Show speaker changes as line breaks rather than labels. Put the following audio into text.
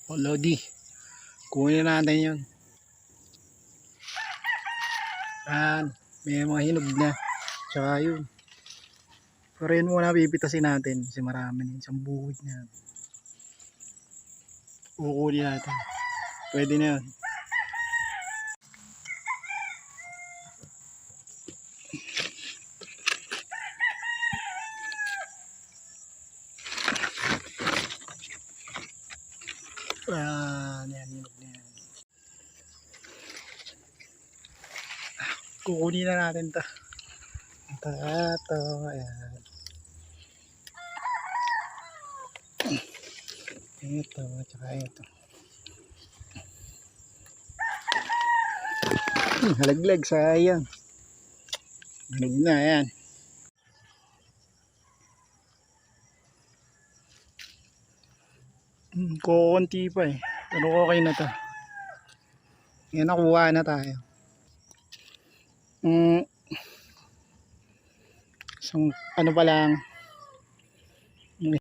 O Lodi, kunin natin yun. Yan, may mga hinog na. Tsaka yun. Pero yun muna pipitasin natin kasi marami na isang buhod na. Kukunin natin. Pwede na yun. Yan, hinog na yan. Kukunin na natin to. Ito, ayan. Ito, tsaka ito. Halaglag, sayang. Hinog na, ayan. Kukunti pa eh. Pero okay na to. Yan, nakuha na tayo. Isang ano pa lang.